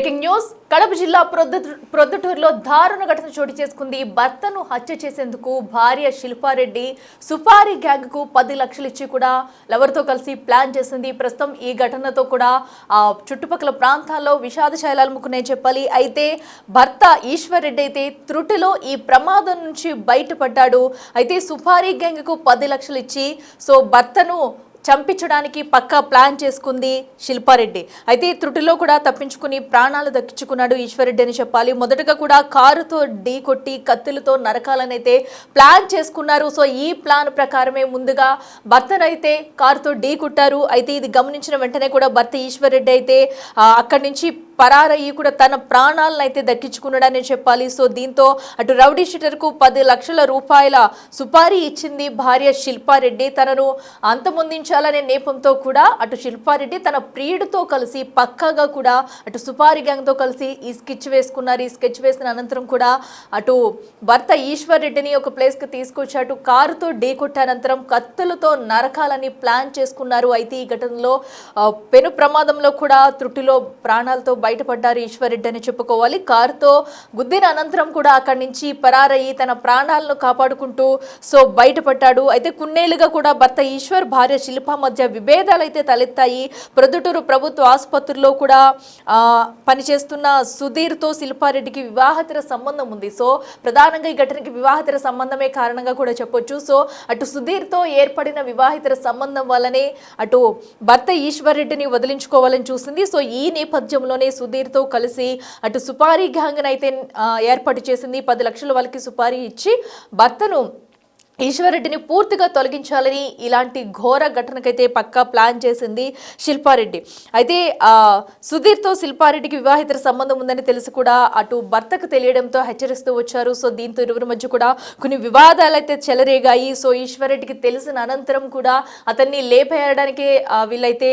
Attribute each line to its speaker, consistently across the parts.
Speaker 1: Breaking news Kadapa జిల్లా ప్రొద్దుటూరులో దారుణ ఘటన చోటు చేసుకుంది. భర్తను హత్య చేసేందుకు భార్య శిల్పారెడ్డి సుపారీ గ్యాంగ్ కు 10 లక్షలు ఇచ్చి కూడా లవర్తో కలిసి ప్లాన్ చేసింది. ప్రస్తుతం ఈ ఘటనతో కూడా చుట్టుపక్కల ప్రాంతాల్లో విషాద ఛాయలు అలుముకున్నాయి చెప్పాలి. అయితే భర్త ఈశ్వర్ రెడ్డి అయితే త్రుటిలో ఈ ప్రమాదం నుంచి బయటపడ్డాడు. అయితే సుపారీ గ్యాంగ్ కు 10 లక్షలు ఇచ్చి భర్తను చంపించడానికి పక్కా ప్లాన్ చేసుకుంది శిల్పారెడ్డి. అయితే త్రుటిలో కూడా తప్పించుకుని ప్రాణాలు దక్కించుకున్నాడు ఈశ్వరెడ్డి అని చెప్పాలి. మొదటగా కూడా కారుతో ఢీ కొట్టి కత్తులతో నరకాలని అయితే ప్లాన్ చేసుకున్నారు. ఈ ప్లాన్ ప్రకారమే ముందుగా భర్తనైతే కారుతో ఢీ కొట్టారు. అయితే ఇది గమనించిన వెంటనే కూడా భర్త ఈశ్వరెడ్డి అయితే అక్కడి నుంచి పరారయ్యి కూడా తన ప్రాణాలను అయితే దక్కించుకున్నాడని చెప్పాలి. దీంతో అటు రౌడీ షీటర్కు 10 లక్షల రూపాయల సుపారీ ఇచ్చింది భార్య శిల్పారెడ్డి. తనను అంతమొందించాలనే నేపంతో కూడా అటు శిల్పారెడ్డి తన ప్రియుడితో కలిసి పక్కాగా కూడా అటు సుపారీ గ్యాంగ్తో కలిసి ఈ స్కెచ్ వేసుకున్నారు. ఈ స్కెచ్ వేసిన అనంతరం కూడా అటు భర్త ఈశ్వర్ రెడ్డిని ఒక ప్లేస్కి తీసుకొచ్చి అటు కారుతో ఢీకొట్టానంతరం కత్తులతో నరకాలని ప్లాన్ చేసుకున్నారు. అయితే ఈ ఘటనలో పెను ప్రమాదంలో కూడా త్రుటిలో ప్రాణాలతో బయటపడ్డారు ఈశ్వర్ రెడ్డి అని చెప్పుకోవాలి. కారుతో గుద్దిన అనంతరం కూడా అక్కడి నుంచి పరారయ్యి తన ప్రాణాలను కాపాడుకుంటూ బయటపడ్డాడు. అయితే కొన్నేళ్లుగా కూడా భర్త ఈశ్వర్ భార్య శిల్ప మధ్య విభేదాలు అయితే తలెత్తాయి. ప్రొద్దుటూరు ప్రభుత్వ ఆసుపత్రిలో కూడా పనిచేస్తున్న సుధీర్తో శిల్పారెడ్డికి వివాహేతర సంబంధం ఉంది. ప్రధానంగా ఈ ఘటనకి వివాహేతర సంబంధమే కారణంగా కూడా చెప్పొచ్చు. అటు సుధీర్తో ఏర్పడిన వివాహేతర సంబంధం వల్లనే అటు భర్త ఈశ్వర్ రెడ్డిని వదిలించుకోవాలని చూసింది. ఈ నేపథ్యంలోనే సుధీర్తో కలిసి అటు సుపారీ గ్యాంగ్ అయితే ఏర్పాటు చేసింది. 10 లక్షల వాళ్ళకి సుపారీ ఇచ్చి భర్తను ఈశ్వరెడ్డిని పూర్తిగా తొలగించాలని ఇలాంటి ఘోర ఘటనకైతే పక్కా ప్లాన్ చేసింది శిల్పారెడ్డి. అయితే సుధీర్తో శిల్పారెడ్డికి వివాహితర సంబంధం ఉందని తెలిసి కూడా అటు భర్తకు తెలియడంతో హెచ్చరిస్తూ వచ్చారు. దీంతో ఇరువురి మధ్య కూడా కొన్ని వివాదాలు అయితే చెలరేగాయి. ఈశ్వరెడ్డికి తెలిసిన అనంతరం కూడా అతన్ని లేపేయడానికి వీళ్ళైతే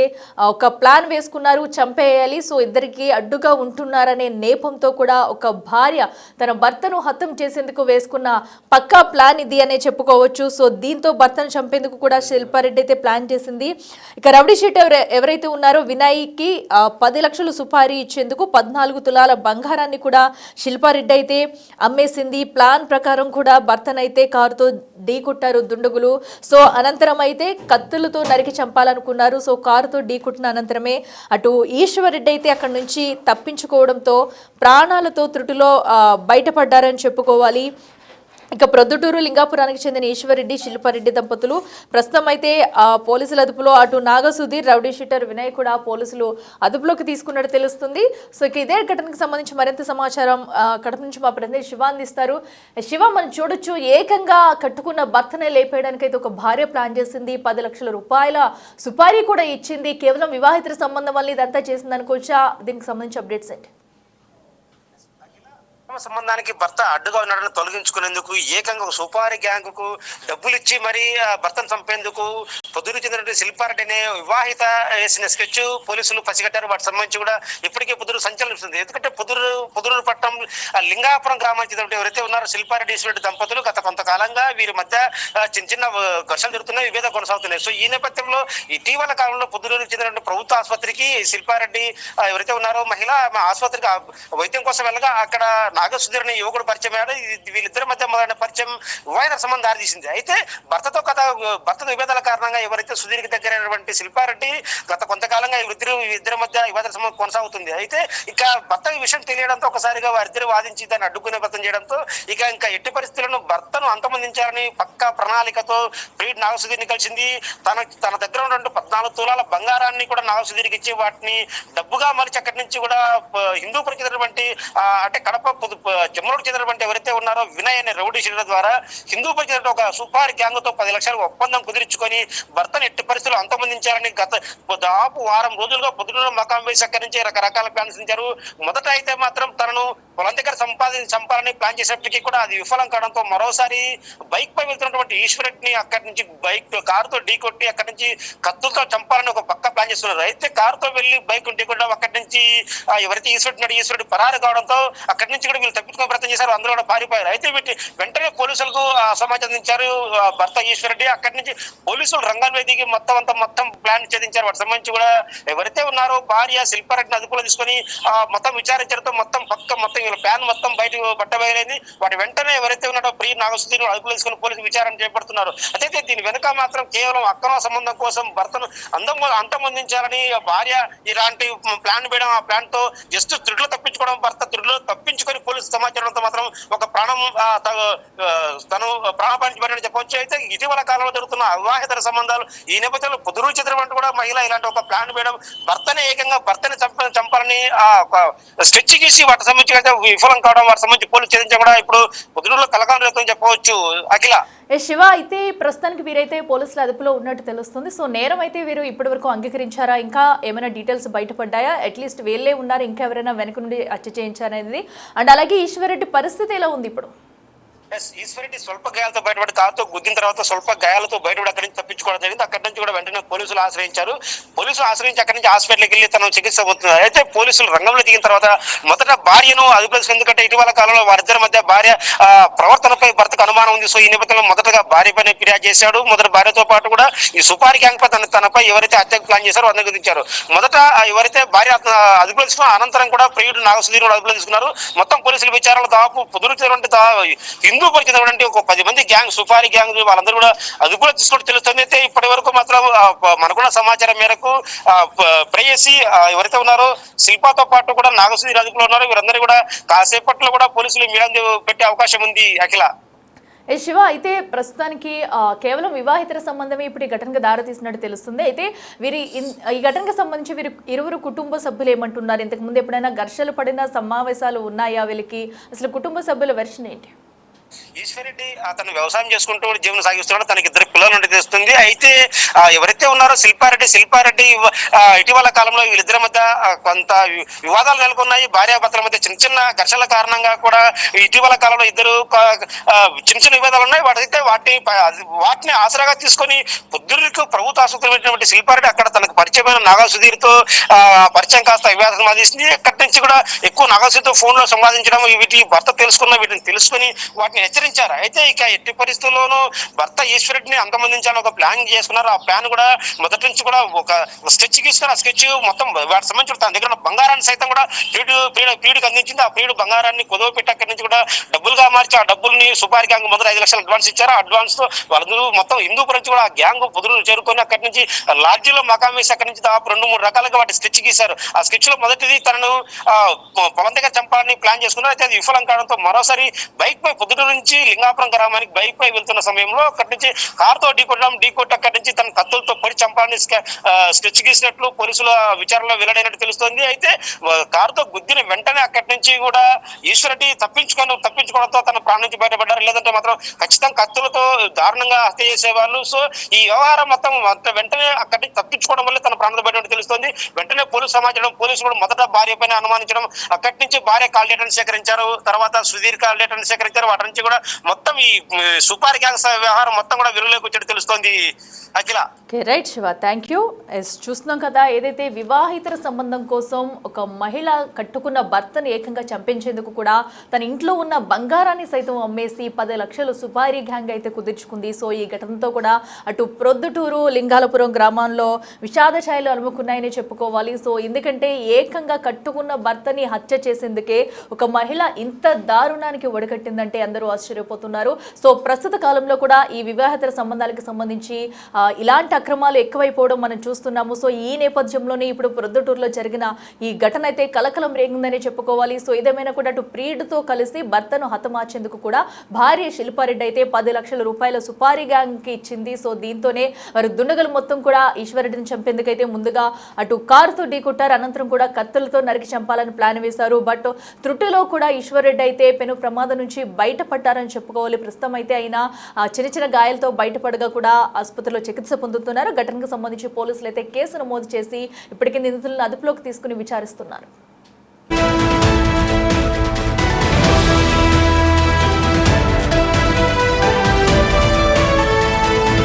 Speaker 1: ఒక ప్లాన్ వేసుకున్నారు, చంపేయాలి. ఇద్దరికి అడ్డుగా ఉంటున్నారనే నేపంతో కూడా ఒక భార్య తన భర్తను హతం చేసేందుకు వేసుకున్న పక్కా ప్లాన్ ఇది అనే చెప్పుకో. దీంతో భర్తను చంపేందుకు కూడా శిల్పారెడ్డి అయితే ప్లాన్ చేసింది. ఇక రౌడీ షీటర్ ఎవరైతే ఉన్నారో వినయ్కి 10 లక్షలు సుపారీ ఇచ్చేందుకు 14 తులాల బంగారాన్ని కూడా శిల్పారెడ్డి అయితే అమ్మేసింది. ప్లాన్ ప్రకారం కూడా భర్తనైతే కారుతో ఢీ కొట్టారు దుండగులు. అనంతరం అయితే కత్తులతో నరికి చంపాలనుకున్నారు. కారుతో ఢీ కొట్టిన అనంతరమే అటు ఈశ్వరెడ్డి అయితే అక్కడి నుంచి తప్పించుకోవడంతో ప్రాణాలతో త్రుటిలో బయటపడ్డారని చెప్పుకోవాలి. ఇక ప్రొద్దుటూరు లింగాపురానికి చెందిన ఈశ్వరెడ్డి శిల్పారెడ్డి దంపతులు ప్రస్తుతం అయితే పోలీసుల అదుపులో. అటు నాగసుధీర్ రౌడీ షీటర్ వినయ్ కూడా పోలీసులు అదుపులోకి తీసుకున్నట్టు తెలుస్తుంది. ఇక ఇదే ఘటనకు సంబంధించి మరింత సమాచారం కడప నుంచి మా ప్రతినిధి శివ అందిస్తారు. శివ, మనం చూడొచ్చు ఏకంగా కట్టుకున్న భర్తనే లేపేయడానికి అయితే ఒక భార్య ప్లాన్ చేసింది. 10 లక్షల రూపాయల సుపారీ కూడా ఇచ్చింది. కేవలం వివాహితర సంబంధం వల్ల ఇదంతా చేసింది అనుకోవచ్చా? దీనికి సంబంధించి అప్డేట్స్ ఏంటి?
Speaker 2: సంబంధానికి భర్త అడ్డుగా ఉన్నాడని తొలగించుకునేందుకు ఏకంగా సుపారీ గ్యాంగ్ కు డబ్బులు ఇచ్చి మరి భర్తను చంపేందుకు పొద్దురు చెందినటువంటి శిల్పారెడ్డిని వివాహిత వేసిన స్కెచ్ పోలీసులు పసిగట్టారు. వాటికి సంబంధించి కూడా ఇప్పటికే పొద్దురు సంచలనిస్తుంది. ఎందుకంటే పొద్దురు పట్టణం లింగాపురం గ్రామానికి చెందినటువంటి ఎవరైతే ఉన్నారో శిల్పారెడ్డి ఈశ్వరెడ్డి దంపతులు గత కొంతకాలంగా వీరి మధ్య చిన్న ఘర్షణలు జరుగుతున్నాయి, విభేద కొనసాగుతున్నాయి. ఈ నేపథ్యంలో ఇటీవల కాలంలో పొద్దుటూరుకు చెందినటువంటి ప్రభుత్వ ఆసుపత్రికి శిల్పారెడ్డి ఎవరైతే ఉన్నారో మహిళ ఆసుపత్రికి వైద్యం కోసం వెళ్ళగా అక్కడ నాగసుధీర్ అనే యువకుడు పరిచయం అయ్యాడు. వీళ్ళిద్దరి మధ్య మొదలైన పరిచయం వివాహిత సంబంధం దారితీసింది. అయితే భర్త విభేదాల కారణంగా ఎవరైతే సుధీర్కి దగ్గరైనటువంటి శిల్పారెడ్డి గత కొంతకాలంగా ఇద్దరి మధ్య వివాద సంబంధం కొనసాగుతుంది. అయితే ఇక భర్త ఈ విషయం తెలియడంతో ఒకసారిగా వారిద్దరు వాదించి దాన్ని అడ్డుకునే ప్రయత్నం చేయడంతో ఇంకా ఎట్టి పరిస్థితులను భర్తను అంతమొందించాలని పక్కా ప్రణాళికతో ప్రియుడు నాగసుధీర్ని కలిసింది. తన దగ్గర ఉన్నటువంటి 14 తులాల బంగారాన్ని కూడా నాగసుధీర్కి ఇచ్చి వాటిని డబ్బుగా మలిచి అక్కడి నుంచి కూడా హిందూపురికి చెందినటువంటి అంటే కడప జమ్మూరుకు చెందినటువంటి ఎవరైతే ఉన్నారో వినయ్ అనే రౌడీ షీటర్ ద్వారా హిందూపురికి చెందిన ఒక సుపారీ గ్యాంగ్ తో 10 లక్షల ఒప్పందం కుదిరించుకొని భర్తను ఎట్టి పరిస్థితులు అంతమొందించాలని గత దాదాపు వారం రోజులుగా పొద్దున మకాం వేసి అక్కడి నుంచి రకరకాల ప్లాన్స్ ఇచ్చారు. మొదట అయితే మాత్రం తనను పొలం దగ్గర చంపాలని ప్లాన్ చేసినప్పటికీ కూడా అది విఫలం కావడంతో మరోసారి బైక్ పై వెళ్తున్నటువంటి ఈశ్వరెడ్డిని అక్కడి నుంచి కారుతో ఢీకొట్టి అక్కడి నుంచి కత్తులతో చంపాలని ఒక పక్క ప్లాన్ చేస్తున్నారు. అయితే కారుతో వెళ్లి బైక్ ఢీకొట్టడం అక్కడి నుంచి ఎవరైతే ఈశ్వరెడ్డి పరారు కావడంతో అక్కడి నుంచి కూడా వీళ్ళు తప్పించుకునే ప్రయత్నం చేశారు. అందరూ కూడా పారిపోయారు. అయితే వెంటనే పోలీసులకు సమాచారం అందించారు భర్త ఈశ్వరెడ్డి. అక్కడి నుంచి పోలీసులు రంగంలో దిగి మొత్తం ప్లాన్ ఛేదించారు. వాటి సంబంధించి కూడా ఎవరైతే ఉన్నారో భార్య శిల్పారెడ్డిని అదుపులో తీసుకొని మొత్తం విచారించడంతో మొత్తం వీళ్ళ ప్లాన్ మొత్తం బయటకు పట్టబయలైంది. వాటి వెంటనే ఎవరైతే ఉన్నారో ప్రియ నాగసుధీర్ అదుపులో తీసుకుని పోలీసు విచారణ చేపడుతున్నారు. అయితే దీని వెనుక మాత్రం కేవలం అక్రమ సంబంధం కోసం భర్తను అంతమొందించాలని భార్య ఇలాంటి ప్లాన్ వేయడం, ఆ ప్లాన్ తో జస్ట్ త్రుడిలో తప్పించుకోవడం, భర్త త్రుడిలో తప్పించుకొని పోలీసు సమాచారంతో మాత్రం ఒక తను ప్రాణపంచబడి చెప్పవచ్చు. అయితే ఇటీవల కాలంలో జరుగుతున్న అవివాహితర సంబంధాలు ఈ నేపథ్యంలో పొదురు చెదరమంటూ కూడా మహిళ ఇలాంటి ఒక ప్లాన్ వేయడం, భర్తని చంపాలని స్కెచ్ గీసి వాటి సంబంధించి అయితే విఫలం కావడం, వాటి సంబంధించి పోలీసు ఛేదించడం కూడా ఇప్పుడు పొదురులో కలకాలం రేపుతుందని చెప్పవచ్చు. అఖిల,
Speaker 1: శివ, అయితే ప్రస్తుతానికి వీరైతే పోలీసుల అదుపులో ఉన్నట్టు తెలుస్తుంది. సో నేరం అయితే వీరు ఇప్పటి వరకు అంగీకరించారా? ఇంకా ఏమైనా డీటెయిల్స్ బయటపడ్డాయా? అట్లీస్ట్ వీళ్ళే ఉన్నారు, ఇంకా ఎవరైనా వెనక నుండి హత్య చేయించారనేది, అండ్ అలాగే ఈశ్వరెడ్డి పరిస్థితి ఎలా ఉంది ఇప్పుడు?
Speaker 2: ఈశ్వరెడ్డి స్వల్ప గాయాలతో బయటపడి కారుతో గుద్దిన తర్వాత స్వల్ప గాయాలతో బయటపడి అక్కడి నుంచి తప్పించుకోవడం జరిగింది. అక్కడి నుంచి కూడా వెంటనే పోలీసులు ఆశ్రయించి అక్కడి నుంచి హాస్పిటల్కి వెళ్ళి తను చికిత్స పొందుతున్నారు. అయితే పోలీసులు రంగంలో దిగిన తర్వాత మొదట భార్యను అదుపులో, ఎందుకంటే ఇటీవల కాలంలో వారిద్దరి మధ్య భార్య ప్రవర్తనపై భర్తకు అనుమానం ఉంది. సో ఈ నేపథ్యంలో మొదటగా భార్యపైన ఫిర్యాదు చేశాడు. మొదట భార్యతో పాటు కూడా ఈ సుపారి గ్యాంగ్ పై తనపై ఎవరైతే హత్యకు ప్లాన్ చేశారో అందరూ గుర్తించారు. మొదట ఎవరైతే భార్య అదుపులో తీసుకున్న అనంతరం కూడా ప్రియుడు నాగసుధీర్ అదుపులో తీసుకున్నారు. మొత్తం పోలీసుల విచారణలో దాదాపు పొదురు హిందూపురికి ఒక 10 మంది గ్యాంగ్, సుపారి గ్యాంగ్, వాళ్ళందరూ కూడా అదుపులో తీసుకుంటూ తెలుస్తుంది. అయితే ఇప్పటి వరకు మాత్రం మనకున్న సమాచారం మేరకు ప్రేయసి ఎవరైతే ఉన్నారో శిల్పాతో పాటు కూడా నాగసుధీర్ అదుపులో ఉన్నారో. వీరందరూ కూడా కాసేపట్లో కూడా పోలీసులు మీడియా పెట్టే అవకాశం ఉంది. అఖిల,
Speaker 1: శివ, అయితే ప్రస్తుతానికి కేవలం వివాహితర సంబంధమే ఇప్పుడు ఈ ఘటనకు దారితీసినట్టు తెలుస్తుంది. అయితే ఈ ఘటనకు సంబంధించి వీరు ఇరువురు కుటుంబ సభ్యులు ఏమంటున్నారు? ఇంతకు ముందు ఎప్పుడైనా ఘర్షణలు పడిన సమావేశాలు ఉన్నాయా వీళ్ళకి? అసలు కుటుంబ సభ్యుల వెర్షన్ ఏంటి?
Speaker 2: ఈశ్వరెడ్డి అతను వ్యవసాయం చేసుకుంటూ జీవనం సాగిస్తున్నాడు. తనకి 2 పిల్లలు నుండి తెస్తుంది. అయితే ఎవరైతే ఉన్నారో శిల్పారెడ్డి ఇటీవల కాలంలో వీళ్ళిద్దరి మధ్య కొంత వివాదాలు నెలకొన్నాయి. భార్యాభర్తల మధ్య చిన్న ఘర్షణల కారణంగా కూడా ఇటీవల కాలంలో ఇద్దరు చిన్న వివాదాలు ఉన్నాయి. వాటిని ఆసరాగా తీసుకొని పొద్దురికి ప్రభుత్వ ఆసుపత్రి పెట్టినటువంటి శిల్పారెడ్డి అక్కడ తనకు పరిచయమైన నాగసుధీర్ తో పరిచయం కాస్త వివాదం సంపాదించింది. అక్కడి నుంచి కూడా ఎక్కువ నాగసుధీర్తో ఫోన్ లో సంపాదించడం, వీటిని తెలుసుకుని వాటిని హెచ్చరించారు. అయితే ఇక ఎట్టి పరిస్థితుల్లోనూ భర్త ఈశ్వరెడ్డిని అంతమొందించాలని ఒక ప్లాన్ చేసుకున్నారు. ఆ ప్లాన్ కూడా మొదటి నుంచి కూడా ఒక స్కెచ్ గీసుకుని ఆ స్కెచ్ మొత్తం వాటి సంబంధించి తన దగ్గర బంగారాన్ని సైతం కూడా ప్రియుడికి అందించింది. ఆ ప్రియుడు బంగారాన్ని కుదవ పెట్టి అక్కడి నుంచి కూడా డబ్బులుగా మార్చి ఆ డబ్బుల్ని సుపారి గ్యాంగ్ మొదట 5 లక్షలు అడ్వాన్స్ ఇచ్చారు. ఆ అడ్వాన్స్ తో వాళ్ళందరూ మొత్తం హిందూపురం నుంచి కూడా ఆ గ్యాంగ్ పొదురు చేరుకొని అక్కడి నుంచి లాడ్జీలో మకాం వేసి అక్కడి నుంచి దాదాపు 2-3 రకాలుగా వాటి స్కెచ్ గీశారు. ఆ స్కెచ్ లో మొదటిది తనను పొలం దగ్గర చంపాలని ప్లాన్ చేసుకున్నారు. అయితే అది విఫలం కావడంతో మరోసారి బైక్ పై పొద్దుటూరు నుంచి లింగాపురం గ్రామానికి బైక్ పై వెళ్తున్న సమయంలో అక్కడి నుంచి కారుతో ఢీకొట్టి అక్కడి నుంచి తన కత్తులతో పొడి చంపాలని స్కెచ్ గీసినట్లు పోలీసుల విచారణలో వెల్లడైనట్టు తెలుస్తోంది. అయితే కారుతో గుద్దిన వెంటనే అక్కడి నుంచి కూడా ఈశ్వరెడ్డి తప్పించుకోవడంతో తన ప్రాణం నుంచి బయటపడ్డారు. లేదంటే మాత్రం ఖచ్చితంగా కత్తులతో దారుణంగా హత్య చేసేవాళ్ళు. సో ఈ వ్యవహారం మొత్తం వెంటనే అక్కడి నుంచి తప్పించుకోవడం వల్ల తన ప్రాణం బయట తెలుస్తోంది. వెంటనే పోలీసులు కూడా మొదట భార్య పైన అనుమానించడం, అక్కడి నుంచి భార్య కాల్ డేటాను సేకరించారు. తర్వాత సుధీర్ కాల్ డేటాను సేకరించారు. వాటి నుంచి కూడా మొత్తం ఈ సుపారి గ్యాంగ్ వ్యవహారం మొత్తం కూడా వెలుగులోకి వచ్చేట్టు తెలుస్తోంది. అఖిల,
Speaker 1: రైట్ శివ, థ్యాంక్ యూ. చూస్తున్నాం కదా, ఏదైతే వివాహితర సంబంధం కోసం ఒక మహిళ కట్టుకున్న భర్తను ఏకంగా చంపించేందుకు కూడా తన ఇంట్లో ఉన్న బంగారాన్ని సైతం అమ్మేసి 10 లక్షలు సుపారీ గ్యాంగ్ అయితే కుదుర్చుకుంది. సో ఈ ఘటనతో కూడా అటు ప్రొద్దుటూరు లింగాలపురం గ్రామంలో విషాద ఛాయలు అలుముకున్నాయని చెప్పుకోవాలి. సో ఎందుకంటే ఏకంగా కట్టుకున్న భర్తని హత్య చేసేందుకే ఒక మహిళ ఇంత దారుణానికి ఒడగట్టిందంటే అందరూ ఆశ్చర్యపోతున్నారు. సో ప్రస్తుత కాలంలో కూడా ఈ వివాహేతర సంబంధాలకు సంబంధించి ఇలాంటి అక్రమాలు ఎక్కువైపోవడం మనం చూస్తున్నాము. సో ఈ నేపథ్యంలోనే ఇప్పుడు ప్రొద్దుటూరులో జరిగిన ఈ ఘటన అయితే కలకలం రేగిందని చెప్పుకోవాలి. సో ఇదేమైనా కూడా అటు ప్రియుడితో కలిసి భర్తను హతమార్చేందుకు కూడా భార్య శిల్పారెడ్డి అయితే 10 లక్షల రూపాయల సుపారీ గ్యాంగ్కి ఇచ్చింది. సో దీంతోనే వారు దుండగలు మొత్తం కూడా ఈశ్వరెడ్డిని చంపేందుకైతే ముందుగా అటు కారుతో ఢీకొట్టారు. అనంతరం కూడా కత్తులతో నరికి చంపాలని ప్లాన్ వేశారు. బట్ త్రుటిలో కూడా ఈశ్వరెడ్డి అయితే పెను ప్రమాదం నుంచి బయటపడ్డారని చెప్పుకోవాలి. ప్రస్తుతం అయితే ఆయన చిన్న గాయాలతో బయటపడగా కూడా ఆసుపత్రిలో చికిత్స పొందుతున్నారు. ఘటనకు సంబంధించి పోలీసులు అయితే కేసు నమోదు చేసి ఇప్పటికే నిందితులను అదుపులోకి తీసుకుని విచారిస్తున్నారు.